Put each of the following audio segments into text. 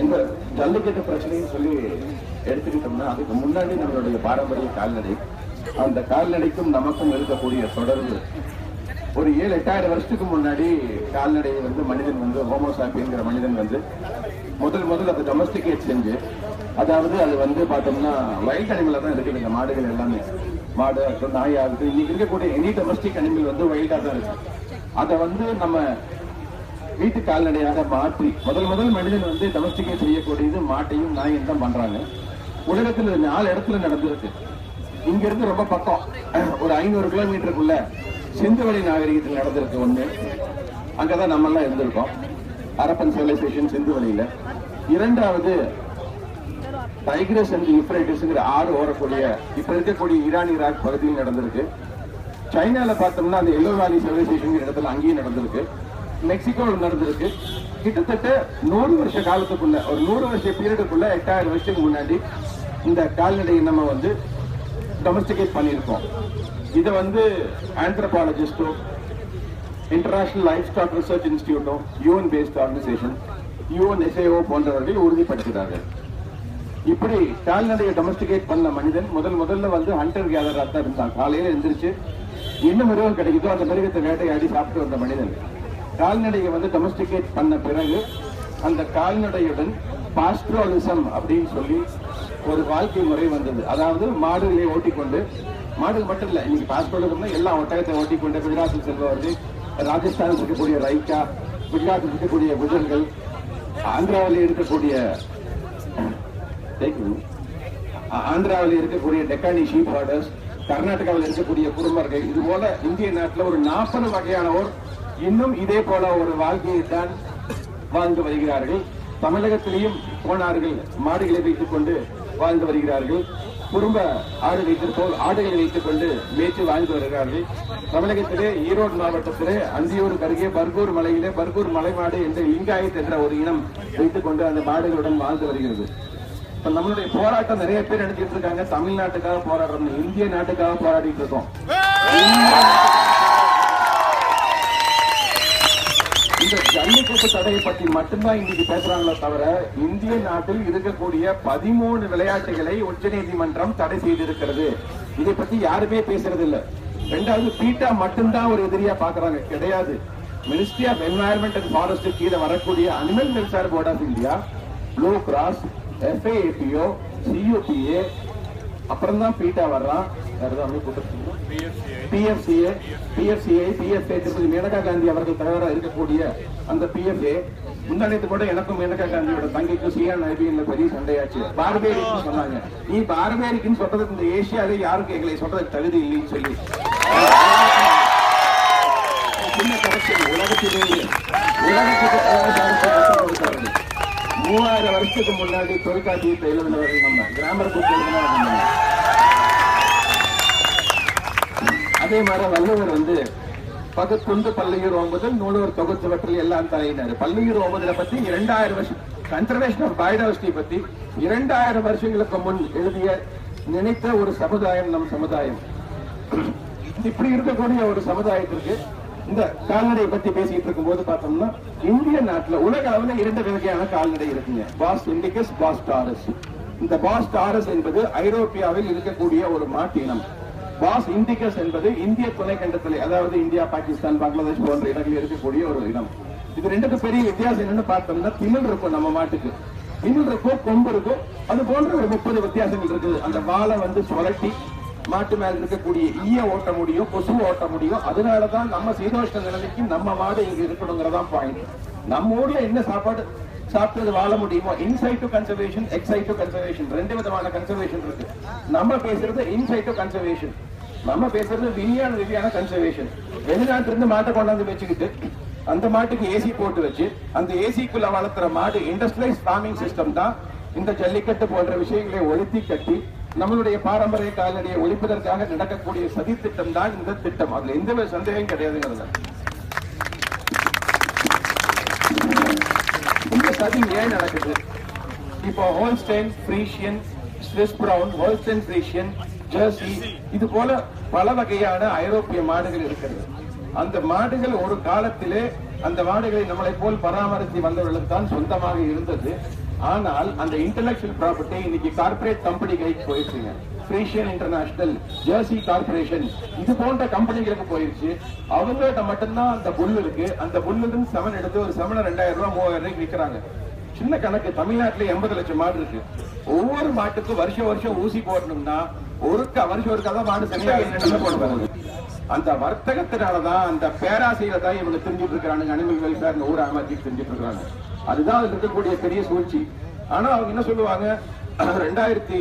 இந்த ஜல்லிக்கட்டு பிரச்சனைன்னு சொல்லி எடுத்துக்கிட்டோம்னா அதுக்கு முன்னாடி நம்மளுடைய பாரம்பரிய கால்நடை, அந்த கால்நடைக்கும் நமக்கும் இருக்கக்கூடிய தொடர்பு ஒரு 7-8,000 வருஷத்துக்கு முன்னாடி கால்நடையை மனிதன் ஹோமோசாப்பியன்கிற மனிதன் முதல் அதை டொமஸ்டிகேட் செஞ்சு, அதாவது அது பார்த்தோம்னா வைல்ட் அனிமலா தான் இருக்குது. இந்த மாடுகள் எல்லாமே, மாடு நாய் ஆகுது, இன்னைக்கு இருக்கக்கூடிய எனி டொமஸ்டிக் அனிமல் வைல்டா தான் இருக்கு. அதை நம்ம வீட்டு கால்நடையாக மாற்றி முதல் மனிதன் டொமஸ்டிகேட் செய்யக்கூடியது மாட்டையும் நாயும் தான் பண்றாங்க. உலகத்தில் 4 இடத்துல நடந்திருக்கு. இங்க இருந்து ரொம்ப பக்கம், ஒரு 500 கிலோமீட்டருக்குள்ள சிந்துவெளி நாகரிகத்தில் நடந்திருக்கு ஒண்ணு. அங்கதான் நம்ம எல்லாம் இருந்திருக்கோம், ஹரப்பன் சிவிலைசேஷன் சிந்துவெளியில. இரண்டாவது டைக்ரஸ் அண்ட் யூப்ரேட்டிஸ்ங்கிற ஆறு ஓரக்கூடிய இப்ப இருக்கக்கூடிய ஈரான் ஈராக் பகுதியில் நடந்திருக்கு. சைனால பார்த்தோம்னா அந்த எல்லோ வேலி சிவிலைசேஷன் இடத்துல அங்கேயும் நடந்திருக்கு. மெக்சிகோவில் நடந்திருக்கு. கிட்டத்தட்ட 100 வருஷ காலத்துக்குள்ள, ஒரு 100 வருஷ பீரியடுக்குள்ள 8,000 வருஷத்துக்கு முன்னாடி இந்த கால்நடையை நம்ம டொமஸ்டிகேட் பண்ணியிருக்கோம். இதை ஆந்த்ரோபாலஜிஸ்டோ, இன்டர்நேஷனல் லைஃப் ஸ்டாக் ரிசர்ச் இன்ஸ்டிடியூட்டோ, யூஎன் பேஸ்ட் ஆர்கனைசேஷன், UNSAO போன்றவர்கள் உறுதிப்படுத்துகிறார்கள். இப்படி கால்நடையை டொமஸ்டிகேட் பண்ண மனிதன் முதல்ல ஹண்டர் கேதரா தான் இருந்தான். காலையில எந்திரிச்சு என்ன மிருகம் கிடைக்குதோ அந்த மிருகத்தை வேட்டையாடி சாப்பிட்டு வந்த மனிதன் கால்நடையை டொமஸ்டிகேட் பண்ண பிறகு அந்த கால்நடையுடன் பாஸ்ட்ரோலிசம் அப்படின்னு சொல்லி ஒரு வாழ்க்கை முறை வந்தது. அதாவது மாடுகளை ஓட்டிக்கொண்டு, மாடுகள் மட்டும் இல்ல, இன்னைக்கு பாஸ்ட்ரோலிசம்னா எல்லா ஒட்டகத்தை ஓட்டிக்கொண்டு குஜராத்தில் செல்பவர்கள், ராஜஸ்தானில் இருக்கக்கூடிய ரைக்கா, குஜராத்தில் இருக்கக்கூடிய குஜர்கள், ஆந்திராவில் இருக்கக்கூடிய டெக்கானி ஷீப் ஹார்டர்ஸ், கர்நாடகாவில் இருக்கக்கூடிய குடும்பர்கள், இது போல இந்திய நாட்டில் ஒரு 40 வகையானோர் இன்னும் இதே போல ஒரு வாழ்க்கையை தான் வாழ்ந்து வருகிறார்கள். தமிழகத்திலேயும் போனார்கள், மாடுகளை வைத்துக் கொண்டு வாழ்ந்து வருகிறார்கள். குடும்ப ஆடுகளை வைத்துக் கொண்டு மேய்ச்சி வாழ்ந்து வருகிறார்கள். தமிழகத்திலே ஈரோடு மாவட்டத்திலே அந்தியூருக்கு அருகே பர்கூர் மலையிலே பர்கூர் மலைமாடு என்ற லிங்காயத் என்ற ஒரு இனம் வைத்துக் கொண்டு அந்த மாடுகளுடன் வாழ்ந்து வருகிறது. இப்ப நம்மளுடைய போராட்டம் நிறைய பேர் நினைச்சிட்டு இருக்காங்க, தமிழ்நாட்டுக்காக போராடுறோம், இந்திய நாட்டுக்காக போராடிட்டு இருக்கோம். இந்த ஜல்லிக்கட்டு தடையை பற்றி மட்டும்தான் இன்னைக்கு பேசுறாங்களே தவிர, இந்திய நாட்டில் இருக்கக்கூடிய 13 விளையாட்டுகளை உச்சநீதிமன்றம் தடை செய்திருக்கிறது. இதை பத்தி யாருமே பேசுறது இல்ல. ரெண்டாவது, பீட்டா மட்டும்தான் ஒரு எதிரியா பாக்குறாங்க, கிடையாது. Ministry of environment and forest கீழே வரக்கூடிய animal welfare board of India, blue cross, FAAPO, CUPA, அப்புறம் தான் பீட்டா வர்றான். PFCA, திருப்பதி மேனகா காந்தி அவர்கள் தலைவராக இருக்கக்கூடிய அந்த PFA. முந்தானத்து கூட எனக்கும் மேனகா காந்தியோட தங்கைக்கும் CNIB பெரிய சண்டையாச்சு. பார்பேரிக்கு சொன்னாங்க. நீ பார்பேரிக்குன்னு சொல்றது இந்த ஏசியாவே யாரும் எங்களை சொல்றதுக்கு தகுதி இல்லைன்னு சொல்லி சின்ன கரெக்ஷன். உலகத்திலேயே 3000 வருஷத்துக்கு முன்னாடி தொலைக்காட்சியை எழுதினவர்கள் நம்ம கிராமர் புக் எழுதினா. அதே மாதிரி வள்ளுவர் பகுத்துண்டு பல்லுயிர் 9 நூலூர் தொகுத்துவற்றில் எல்லாம் தலையினார். பல்லுயிர் 9 பத்தி 2000 வருஷம் கன்சர்வேஷன் ஆஃப் பயோடைவர்சிட்டி பத்தி 2000 வருஷங்களுக்கு முன் எழுதிய நினைத்த ஒரு சமுதாயம் நம் சமுதாயம். இப்படி இருக்கக்கூடிய ஒரு சமுதாயத்திற்கு இந்த கால்நடை பத்தி பேசிட்டு இருக்கும் போது பார்த்தோம்னா, இந்திய நாட்டுல உலக அளவுல 2 வகையான கால்நடை இருக்குங்க. Bos indicus, bos taurus. இந்த பாஸ் டாரஸ் என்பது ஐரோப்பியாவில் இருக்கக்கூடிய ஒரு மாட்டு இனம். பாஸ் இண்டிகஸ் என்பது இந்திய துணைக்கண்டத்திலே, அதாவது இந்தியா, பாகிஸ்தான், பங்களாதேஷ் போன்ற இடங்களில் இருக்கக்கூடிய ஒரு இனம். இது ரெண்டுக்கும் பெரிய வித்தியாசம் என்னன்னு பார்த்தோம்னா, திமிழ் இருக்கும் நம்ம மாட்டுக்கு, திமிழ் இருக்கும், கொம்பு இருக்கும். அது போன்ற ஒரு 30 வித்தியாசங்கள் இருக்குது. அந்த வாழை சுழட்டி மாட்டு மேல இருக்கக்கூடிய ஈய ஓட்ட முடியும், கொசு ஓட்ட முடியும். அதனாலதான் நம்ம சீதோஷ்ண நிலைமைக்கு நம்ம மாடு இங்க இருக்கணுங்கிறதான் பாயிண்ட். நம்ம ஊர்ல என்ன சாப்பாடு சாப்பிட்டு வாழ முடியுமோ, inside to conservation, excite to conservation, 2 விதமான கன்சர்வேஷன் இருக்கு. நம்ம பேசுறது இன்சைட் டு கன்சர்வேஷன், நம்ம பேசுறது விஞ்ஞான கன்சர்வேஷன். வெளிநாட்டிலிருந்து மாட்டை கொண்டாந்து வச்சுக்கிட்டு அந்த மாட்டுக்கு ஏசி போட்டு வச்சு அந்த ஏசிக்குள்ள வளர்த்துற மாடு இண்டஸ்ட்ரியலைஸ் ஃபார்மிங் சிஸ்டம் தான் இந்த ஜல்லிக்கட்டு போன்ற விஷயங்களை ஒழித்து கட்டி நம்மளுடைய பாரம்பரிய கால்நடையை ஒழிப்பதற்காக நடக்கக்கூடிய சதி திட்டம் தான் இந்த திட்டம். அதுல எந்த சந்தேகம் கிடையாதுங்கிறது. இந்த சதி ஏன் நடக்குது? இப்போ Holstein Friesian, Swiss brown, Holstein Friesian, Jersey, இது போல பல வகையான ஐரோப்பிய மாடுகள் இருக்கிறது. அந்த மாடுகள் ஒரு காலத்திலே அந்த மாடுகளை நம்மளை போல் பராமரித்து வந்தவர்களுக்கு தான் சொந்தமாக இருந்தது. ஆனால் அந்த இன்டெலக்சுவல் ப்ராப்பர்ட்டி இன்னைக்கு கார்பரேட் கம்பெனி கைக்கு போயிருச்சுங்க. ஃப்ரீஷியன் இன்டர்நேஷனல், ஜெர்சி கார்பரேஷன், இது போன்ற கம்பெனிகளுக்கு போயிருச்சு. அவங்ககிட்ட மட்டும்தான் அந்த புல் இருக்கு. அந்த புல்ல இருந்து செமன் எடுத்து ஒரு செமனை 2000 ரூபாய் 3000 ரூபாய்க்கு விற்கிறாங்க. சின்ன கணக்கு. தமிழ்நாட்டுல 80 லட்சம் மாடு இருக்கு. ஒவ்வொரு மாட்டுக்கும் வருஷம் ஊசி போடணும்னா வருஷம் ஒரு கதை மாடு சரியாக போடுவாங்க. அந்த வர்த்தகத்தினாலதான், அந்த பேராசையில தான் இவங்க தெரிஞ்சுட்டு இருக்காங்க. அனிமல் வெல்ஃபேர் ஊர் அமர்த்தி தெரிஞ்சுட்டு இருக்காங்க. அதுதான் அதுல இருக்கக்கூடிய பெரிய சூழ்ச்சி. ஆனா அவங்க என்ன சொல்லுவாங்க, 2009க்கு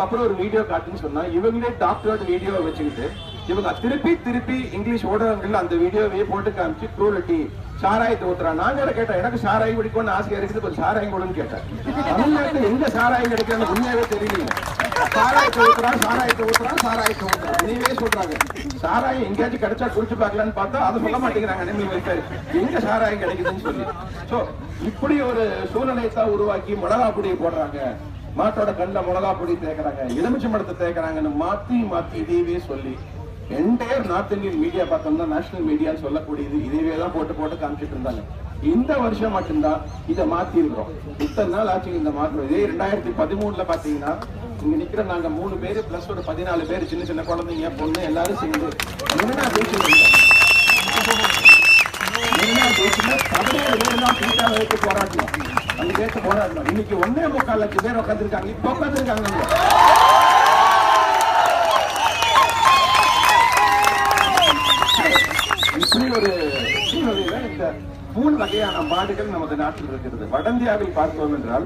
அப்புறம் ஒரு வீடியோ காட்டுன்னு சொன்னா இவங்களே டாக்டரோட வீடியோ வச்சுக்கிட்டு இவங்க திருப்பி இங்கிலீஷ் ஊடகங்கள் அந்த வீடியோவே போட்டு காமிச்சு குரூலிட்டி, சாராயத்தை ஊத்துறான். நாங்க கேட்டேன், எனக்கு சாராயம் குடிக்கணும்னு ஆசையா இருக்குது, கொஞ்சம் சாராயம் கொடுன்னு கேட்டேன். தமிழ்நாட்டில் எங்க சாராயம் கிடைக்கிறது உண்மையாவே தெரியல. சாராயத்தை ஊத்துறான் நீவே சொல்றாங்க. சாராயம் எங்கேயாச்சும் கிடைச்சா குடிச்சு பார்க்கலான்னு பார்த்தா அதை சொல்ல மாட்டேங்கிறாங்க. எங்க சாராயம் கிடைக்குதுன்னு சொல்லி. சோ இப்படி ஒரு சூழ்நிலையை தான் உருவாக்கி மிளகா பொடியை போடுறாங்க, மாட்டோட கண்ட மிளகா பொடி தேய்க்கிறாங்க, எலுமிச்சை மடத்தை தேய்க்கிறாங்கன்னு மாத்தி இதேவே சொல்லி என்டையர் நார்த் இந்தியன் மீடியா பார்த்தோம்னா நேஷனல் மீடியான்னு சொல்லக்கூடியது இதேவே தான் போட்டு காமிச்சிட்டு இருந்தாங்க. இந்த வருஷம் மட்டும்தான் இதை மாத்தி இருக்கிறோம். இத்தனை நாள் ஆச்சு இந்த மாற்றம். இதே 2013 பாத்தீங்கன்னா இங்க நிக்கிற நாங்க 3 பேரு பிளஸ் ஒரு 14 பேர், சின்ன குழந்தைங்க, பொண்ணு எல்லாரும் சேர்ந்து என்ன பேச்சு 17 பேர் தான் போராட்டணும். அந்த கேட்டு போராடணும். இன்னைக்கு 1.25 லட்சம் பேர் உட்காந்துருக்காங்க. இப்ப உட்காந்துருக்காங்க. இப்படி ஒரு சூழ்நிலையில இந்த 3 வகையான மாடுகள் நமது நாட்டில் இருக்கிறது. வட இந்தியாவில் பார்த்தோம் என்றால்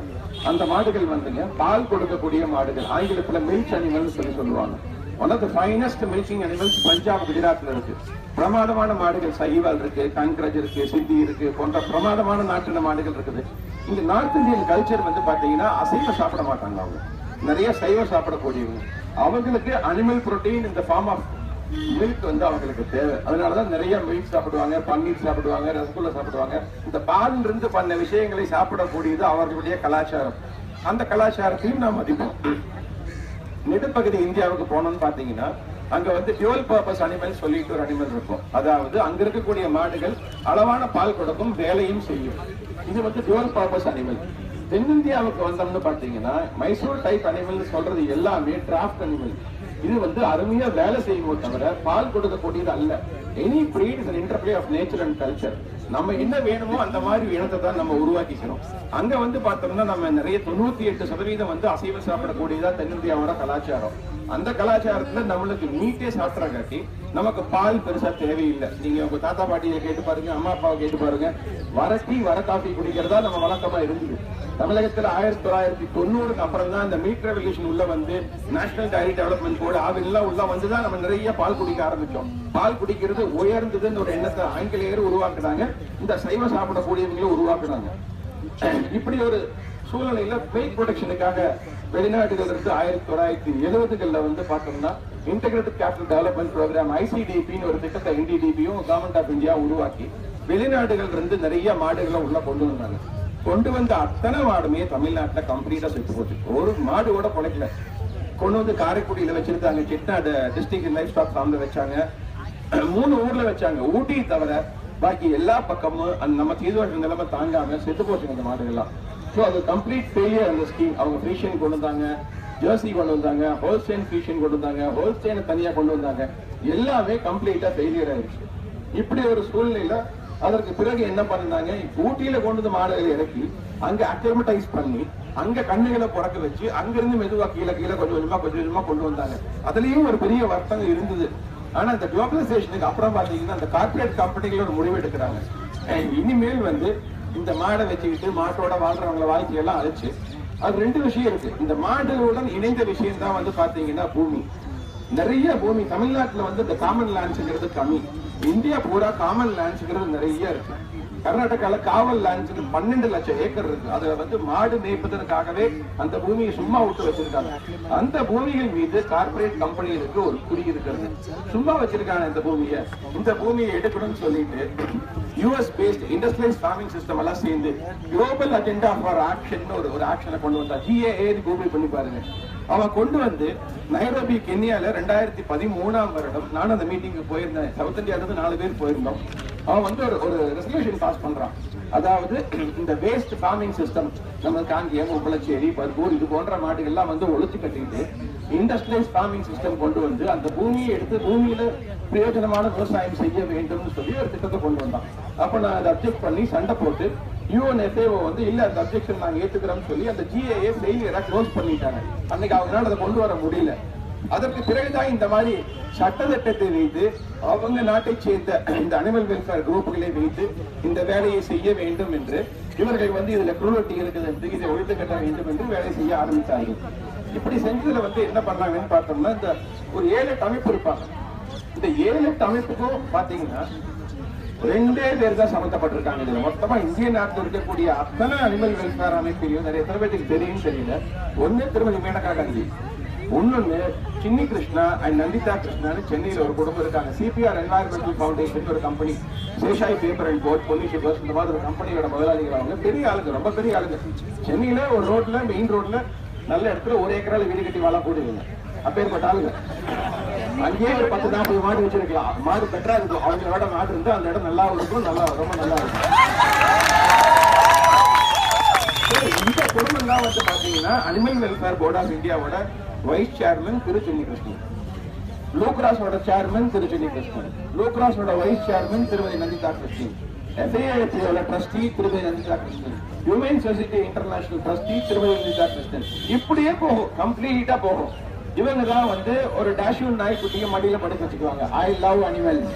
அந்த மாடுகள் வந்துங்க பால் கொடுக்கக்கூடிய மாடுகள். ஆங்கிலத்துல மில்க் அனிமல்ஸ் சொல்லுவாங்க. One of the finest milking animals Punjab, குஜராத்ல இருக்கு. பிரமாதமான மாடுகள் சைவால் இருக்கு, கன்க்ரஜ் இருக்கு, சித்தி இருக்கு, போன்ற பிரமாதமான நாட்டின மாடுகள் இருக்குது. இந்த நார்த் இந்தியன் கல்ச்சர் பாத்தீங்கன்னா அசைவம் சாப்பிட மாட்டாங்க. அவங்க நிறைய சைவம் சாப்பிடக்கூடியவங்க. அவங்களுக்கு அனிமல் புரோட்டீன் இந்த ஃபார்ம் ஆஃப் மில்க் அவங்களுக்கு தேவை. அதனாலதான் நிறைய மில்க் சாப்பிடுவாங்க, பன்னீர் சாப்பிடுவாங்க, ரசகுல்லா சாப்பிடுவாங்க. இந்த பால் இருந்து பண்ண விஷயங்களை சாப்பிடக்கூடியது அவர்களுடைய கலாச்சாரம். அந்த கலாச்சாரத்தையும் நாம் மதிப்போம். நெடுப்பகுதி இந்தியாவுக்கு போனோம்னு பாத்தீங்கன்னா அங்க டியூவல் பர்பஸ் அனிமல் சொல்லிட்டு ஒரு அனிமல் இருக்கும். அதாவது அங்க இருக்கக்கூடிய மாடுகள் அளவான பால் கொடுக்கும், வேலையும் செய்யும். இது டியூவல் பர்பஸ் அனிமல். தென்னிந்தியாவுக்கு வந்தோம்னு பாத்தீங்கன்னா மைசூர் டைப் அனிமல் சொல்றது எல்லாமே டிராஃப்ட் அனிமல். இது அருமையா வேலை செய்யுமோ தவிர பால் கொடுக்கக்கூடியது அல்ல. Any breed is an interplay of nature and culture. நம்ம என்ன வேணுமோ அந்த மாதிரி இனத்தை தான் நம்ம உருவாக்கிக்கிறோம். அங்க பார்த்தோம்னா நம்ம நிறைய 98% அசைவம் சாப்பிடக்கூடியதா தென்னிந்தியாவோட கலாச்சாரம். அந்த கலாச்சாரத்துல நம்மளுக்கு மீட்டே சாப்பிட்றாங்காட்டி நமக்கு பால் பெருசா தேவையில்லை. நீங்க உங்க தாத்தா பாட்டியை கேட்டு பாருங்க, அம்மா அப்பாவை கேட்டு பாருங்க. வர காஃபி குடிக்கிறதா நம்ம வழக்கமா இருந்தது. தமிழகத்துல 1990க்கு அப்புறம் தான் இந்த மீட் ரெவல்யூஷன் உள்ள நேஷனல் டைரி டெவலப்மெண்ட் போர்டு ஆவிலாம் உள்ள வந்துதான் நம்ம நிறைய பால் குடிக்க ஆரம்பிச்சோம். பால் குடிக்கிறது உயர்ந்ததுன்னு ஒரு எண்ணத்தை ஆங்கிலேயர் உருவாக்குனாங்க. இந்த சைவ சாப்பிடக்கூடியவங்களும் உருவாக்குனாங்க. இப்படி ஒரு சூழ்நிலையில மில்க் ப்ரொடக்ஷனுக்காக வெளிநாடுகள் இருந்து 1970களில் பார்த்தோம்னா இன்டெகிரேட்டட் கேபிட்டல் டெவலப்மெண்ட் ப்ரோக்ராம் ICDPன்னு ஒரு திட்டத்தை NDDPயும் கவர்மெண்ட் ஆஃப் இந்தியா உருவாக்கி வெளிநாடுகள் இருந்து நிறைய மாடுகளை உள்ள கொண்டு வந்த அத்தனை மாடுமே தமிழ்நாட்டுல கம்ப்ளீட்டா செத்து போச்சு. ஒரு மாடு கூட பொழைக்கல. கொண்டு காரைக்குடியில வச்சிருக்காங்க, செட்டிநாடு டிஸ்ட்ரிக்ட் லைஃப் ஸ்டாக் ஃபார்ம்ல வச்சாங்க, 3 ஊர்ல வச்சாங்க. ஊட்டி தவிர பாக்கி எல்லா பக்கமும் நம்ம தீர்வாட்டு நிலைமை தாங்காம செத்து போச்சுங்க அந்த மாடுகள்லாம். ஸோ அது கம்ப்ளீட் ஃபெயிலியர். அந்த ஸ்கீம் அவங்க ஃப்ரீஷியன் கொண்டு வந்தாங்க, ஜெர்சி கொண்டு வந்தாங்க, ஹோல்ஸ்டைன் ஃப்ரீஷியன் கொண்டு வந்தாங்க, ஹோல்ஸ்டைனை தனியா கொண்டு வந்தாங்க. எல்லாமே கம்ப்ளீட்டா ஃபெயிலியர் ஆயிடுச்சு. இப்படி ஒரு சூழ்நிலையில அதற்கு பிறகு என்ன பண்ணாங்க, ஊட்டியில கொண்டு மாடுகளை இறக்கி அங்க அக்லிமடைஸ் பண்ணி அங்க கண்ணுகளை புறக்க வச்சு அங்கிருந்து மெதுவா கீழே கொஞ்சம் கொஞ்சமா கொண்டு வந்தாங்க. அதுலயும் ஒரு பெரிய வர்த்தகம் இருந்தது. ஆனா இந்த குளோபலைசேஷனுக்கு அப்புறம் பாத்தீங்கன்னா அந்த கார்பரேட் கம்பெனிகள் ஒரு முடிவு எடுக்கிறாங்க. இனிமேல் இந்த மாடை வச்சுக்கிட்டு மாட்டோட வாழ்றவங்கள வாழ்க்கையெல்லாம் அழைச்சு அது 2 விஷயம் இருக்கு. இந்த மாடுகளுடன் இணைந்த விஷயம் தான் பாத்தீங்கன்னா பூமி. நிறைய பூமி தமிழ்நாட்டுல இந்த காமன் லேண்ட்ஸ்ங்கிறது கம்மி. இந்தியா பூரா காமன் லேண்ட்ஸ்ங்கிறது நிறைய இருக்கு. கர்நாடகால காவல் லேண்ட்ஸ் 12 லட்சம் ஏக்கர் இருக்கு. அதுல மாடு மேய்ப்பதற்காகவே அந்த பூமியை சும்மா விட்டு வச்சிருக்காங்க. அந்த பூமிகள் மீது கார்பரேட் கம்பெனிகளுக்கு ஒரு குறி இருக்கிறது. சும்மா வச்சிருக்காங்க இந்த பூமியை எடுக்கணும்னு சொல்லிட்டு US based industrialized farming system எல்லாம் சேர்ந்து குளோபல் அஜெண்டா ஃபார் ஆக்ஷன் ஒரு ஆக்ஷனை கொண்டு வந்தா. GAA கூகுள் பண்ணி பாருங்க. அவன் கொண்டு நைரோபி கென்யால 2013ஆம் வருடம் நான் அந்த மீட்டிங்கு போயிருந்தேன். சவுத் இந்தியாவிலிருந்து 4 பேர் போயிருந்தோம். அவன் வந்து ஒரு ரெசல்யூஷன் பாஸ் பண்றான். அதாவது இந்த வேஸ்ட் ஃபார்மிங் சிஸ்டம், நம்ம காங்கியம், உப்பளச்சேரி, பர்கூர் இது போன்ற மாடுகள்லாம் வந்து ஒழிச்சு கட்டிட்டு இண்டஸ்ட்ரியலைஸ் ஃபார்மிங் சிஸ்டம் கொண்டு வந்து அந்த பூமியை எடுத்து பூமியில பிரயோஜனமான விவசாயம் செய்ய வேண்டும் சொல்லி ஒரு திட்டத்தை கொண்டு வந்தான். அப்ப நான் அதை அப்ஜெக்ட் பண்ணி சண்டை போட்டு UNFAO வந்து இல்ல அந்த அப்ஜெக்ஷன் நாங்க ஏத்துக்கிறோம்னு சொல்லி அந்த GAA ஃபெயிலியரா க்ளோஸ் பண்ணிட்டாங்க. அன்னைக்கு அவங்களால அதை கொண்டு வர முடியல. அதற்கு பிறகுதான் இந்த மாதிரி சட்டத்திட்டத்தை வைத்து அவங்க நாட்டை சேர்ந்த இந்த அனிமல் வெல்ஃபேர் குரூப்புகளை வைத்து இந்த வேலையை செய்ய வேண்டும் என்று இவர்கள் வந்து இதுல குரூவல்டி இருக்குது என்று இதை ஒழித்து கட்ட வேண்டும் என்று வேலை செய்ய ஆரம்பித்தார்கள். இப்படி செஞ்சதுல வந்து என்ன பண்ணாங்கன்னு பார்த்தோம்னா இந்த ஒரு 7-8 அமைப்பு இருப்பாங்க. இந்த 7-8 அமைப்புக்கும் பாத்தீங்கன்னா 2 பேர் தான் சம்பந்தப்பட்டிருக்காங்க. இதுல மொத்தமா இந்திய நாட்டில் இருக்கக்கூடிய அத்தனை அனிமல் வெல்ஃபேர் அமைப்பையும் நிறைய எத்தனை பேருக்கு தெரியும் தெரியல. ஒன்னு திருமதி மேனகா காந்தி, இன்னொன்னு சின்னி கிருஷ்ணா அண்ட் நந்திதா கிருஷ்ணான்னு சென்னையில் ஒரு குடும்பம் இருக்காங்க. CPR என்வாயர்மெண்டல் ஃபவுண்டேஷன் ஒரு company, Seshai paper and board, pollution இந்த மாதிரி ஒரு கம்பெனியோட முதலாளிகள். அவங்க பெரிய ஆளுங்க, ரொம்ப பெரிய ஆளுங்க. சென்னையில ஒரு ரோட்ல, மெயின் ரோட்ல நல்ல இடத்துல 1 ஏக்கரால வீடு கட்டி வாழ போடுவீங்க. அப்பேற்பட்ட ஆளுங்க. அங்கேயே ஒரு 10-40 மாடு வச்சிருக்கலாம். மாடு பெட்டரா இருக்கும். அவங்களோட மாடு இருந்தா அந்த இடம் நல்லா இருக்கும், நல்லா ரொம்ப நல்லா இருக்கும். இந்த குடும்பம் தான் வந்து பாத்தீங்கன்னா அனிமல் வெல்ஃபேர் போர்ட் ஆஃப் இந்தியாவோட வைஸ் சேர்மன் திரு சின்னி கிருஷ்ணன், லோக்ராஸோட சேர்மன் திரு சின்னி கிருஷ்ணன், லோக்ராஸோட வைஸ் சேர்மன் திருமதி நந்திதா கிருஷ்ணன், FAA ட்ரஸ்டி திருமதி Nandita Krishnan, human society international trustee திருமதி நந்திதா கிருஷ்ணன். இப்படியே போகும், கம்ப்ளீட்டா போகும். இவங்க தான் வந்து ஒரு டேஷூன் நாய்க்குட்டியை மடியில படுக்க வச்சுக்குவாங்க. I love animals.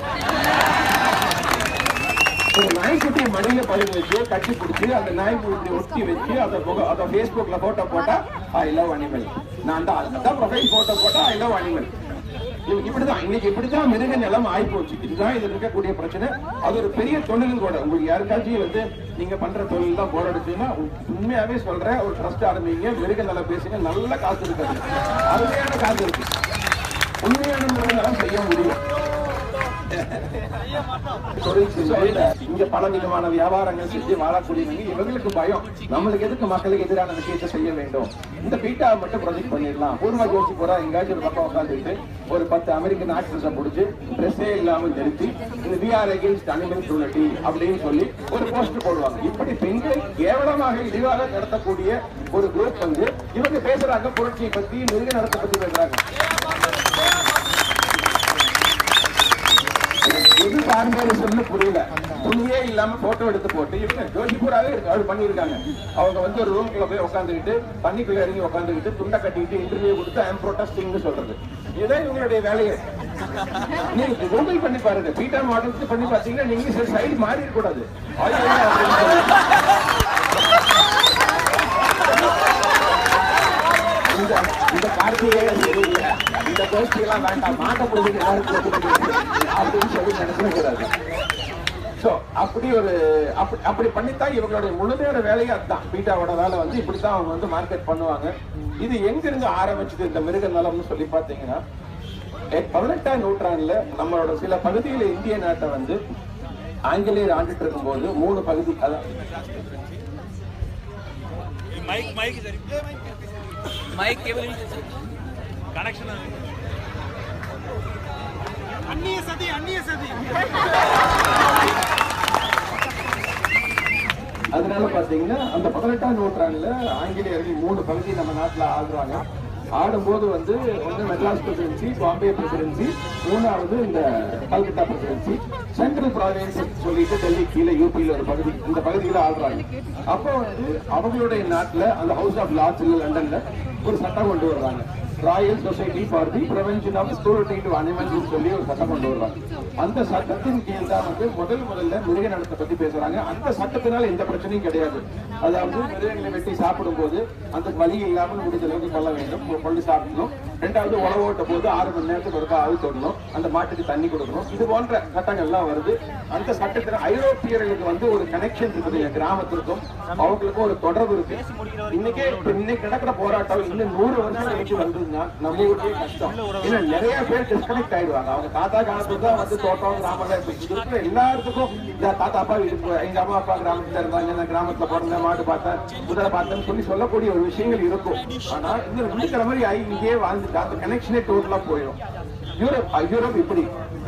ஒரு நாய்க்குட்டியை மடியில படுக்க வச்சு கட்டி பிடிச்சி அந்த நாய்க்குட்டி ஒட்டி வச்சு அதை Facebookல போட்டோ போட்டா ஐ லவ் அனிமல். நான் தான் ப்ரொஃபைல் போட்டோ போட்டா ஐ லவ் அனிமல். இப்படிதான் இன்னைக்கு இப்படிதான் மிருக நிலம் ஆயிப்போச்சு. இதுதான் இது இருக்கக்கூடிய பிரச்சனை. அது ஒரு பெரிய தொழிலும் கூட. உங்களுக்கு யாருக்காச்சும் வந்து நீங்க பண்ற தொழில் தான் போர் அடிச்சுன்னா உண்மையாவே சொல்றேன், ஒரு ட்ரஸ்ட் ஆரம்பிங்க, மிருக நிலம் பேசுங்க, நல்ல காசு இருக்காது, அருமையான காசு இருக்கு. உண்மையான மிருக நிலம் செய்ய முடியும். இங்க பல விதமான வியாபாரங்கள் செஞ்சு வாழக்கூடியவங்க இவங்களுக்கு பயம், நம்மளுக்கு எதுக்கு மக்களுக்கு எதிரான விஷயத்தை செய்ய வேண்டும், இந்த பீட்டா மட்டும் ப்ரொஜெக்ட் பண்ணிடலாம். பூர்வா ஜோசி போறா எங்காச்சும் ஒரு பக்கம் உட்காந்துட்டு ஒரு 10 அமெரிக்கன் ஆக்ட்ரஸை பிடிச்சி ட்ரெஸ்ஸே இல்லாமல் நிறுத்தி இந்த We are against animal cruelty அப்படின்னு சொல்லி ஒரு போஸ்டர் போடுவாங்க. இப்படி பெண்களை கேவலமாக இழிவாக நடத்தக்கூடிய ஒரு குரூப் வந்து இவங்க பேசுறாங்க, புரட்சியை பத்தி, மிருக நடத்தை பத்தி பேசுறாங்க. எது பாரம்பரிய சொல்ல புரியல, துணியே இல்லாம போட்டோ எடுத்து போட்டு இவங்க ஜோசிபூராவே அவள் பண்ணிருக்காங்க. அவங்க வந்து ஒரு ரூம்குள்ள போய் உட்காந்துக்கிட்டு தண்ணிக்குள்ள இறங்கி உட்காந்துக்கிட்டு துண்டை கட்டிக்கிட்டு இன்டர்வியூ கொடுத்து ஐ அம் ப்ரொடெஸ்டிங்னு சொல்றது. இதுதான் இவங்களுடைய வேலையை. நீங்க கூகுள் பண்ணி பாருங்க, பீட்டா மாடல்ஸ் பண்ணி பாத்தீங்கன்னா நீங்க சைடு மாறி கூடாது. இந்த கார்த்திகை இந்த கோஷ்டி எல்லாம் வேண்டாம், மாட்ட பொழுது அப்படின்னு சொல்லி நினைக்கக்கூடாது. அப்படி பண்ணித்தான் இவங்களுடைய முழு நேர வேலையை அதுதான். பீட்டாவோட வேலை வந்து இப்படித்தான் அவங்க வந்து மார்க்கெட் பண்ணுவாங்க. இது எங்க இருந்து ஆரம்பிச்சது இந்த மிருக நலம்னு சொல்லி பாத்தீங்கன்னா 18ஆம் நூற்றாண்டுல நம்மளோட சில பகுதியில இந்திய நாட்டை வந்து ஆங்கிலேயர் ஆண்டுட்டு இருக்கும் போது 3 பகுதி அதனால பாத்தீங்கன்னா அந்த 18ஆம் நூற்றாண்டுல ஆங்கிலேயர்கள் 3 பகுதி நம்ம நாட்டுல ஆடுறாங்க. ஆடும்போது வந்து ஒன்று மெட்ராஸ் பிரசிடென்சி, பாம்பே பிரசிடென்சி, 3வது இந்த கல்கத்தா பிரசிடென்சி, சென்ட்ரல் ப்ராவின்ஸ் சொல்லிட்டு டெல்லி கீழே யூபியில ஒரு பகுதி, இந்த பகுதியில ஆடுறாங்க. அப்போ வந்து அவங்களுடைய நாட்டுல அந்த ஹவுஸ் ஆஃப் லார்ட்ஸ் லண்டன்ல ஒரு சட்டம் கொண்டு வர்றாங்க. Royal society for the prevention of cruelty to animals சொல்லி ஒரு சட்டம் கொண்டு வர்றாங்க. அந்த சட்டத்தின் கீழ் தான் வந்து முதல்ல மிருக நலத்தை பத்தி பேசுறாங்க. அந்த சட்டத்தினால எந்த பிரச்சனையும் கிடையாது. அதாவது மிருகங்களை வெட்டி சாப்பிடும் போது அந்த வலி இல்லாமல் முடிஞ்ச அளவுக்கு கொள்ள வேண்டும், கொண்டு சாப்பிடணும். 2வது உழவு ஓட்ட போது 6 மணி நேரத்துக்கு ஒரு ஆள் தொடணும், அந்த மாட்டுக்கு தண்ணி கொடுக்கணும். இது போன்ற சட்டங்கள்லாம் வருது. அந்த சட்டத்தில் ஐரோப்பியர்களுக்கு வந்து ஒரு கனெக்ஷன் இருக்குது, கிராமத்திற்கும் அவங்களுக்கும் ஒரு தொடர்பு இருக்கு. இன்னைக்கு நடக்கிற போராட்டம் இன்னும் 100 வருஷம் கழிச்சு வந்ததுன்னா நம்ம ஊருக்கே கஷ்டம். ஏன்னா நிறைய பேர் டிஸ்கனெக்ட் ஆயிடுவாங்க. அவங்க தாத்தா காலத்துக்கு தான் வந்து தோட்டம் கிராமம் இருக்கிற எல்லாத்துக்கும் தாத்தா அப்பா வீட்டுக்கு, எங்க அம்மா அப்பா கிராமத்துல இருந்தாங்க, நான் கிராமத்துல பிறந்த மாடு பார்த்தேன், குதிரை பார்த்தேன்னு சொல்லக்கூடிய ஒரு விஷயங்கள் இருக்கும். ஆனா இன்னும் இருக்கிற மாதிரி இங்கேயே வாழ்ந்துட்டு அந்த கனெக்ஷனே டோட்டலா போயிடும். யூரோப் இப்படி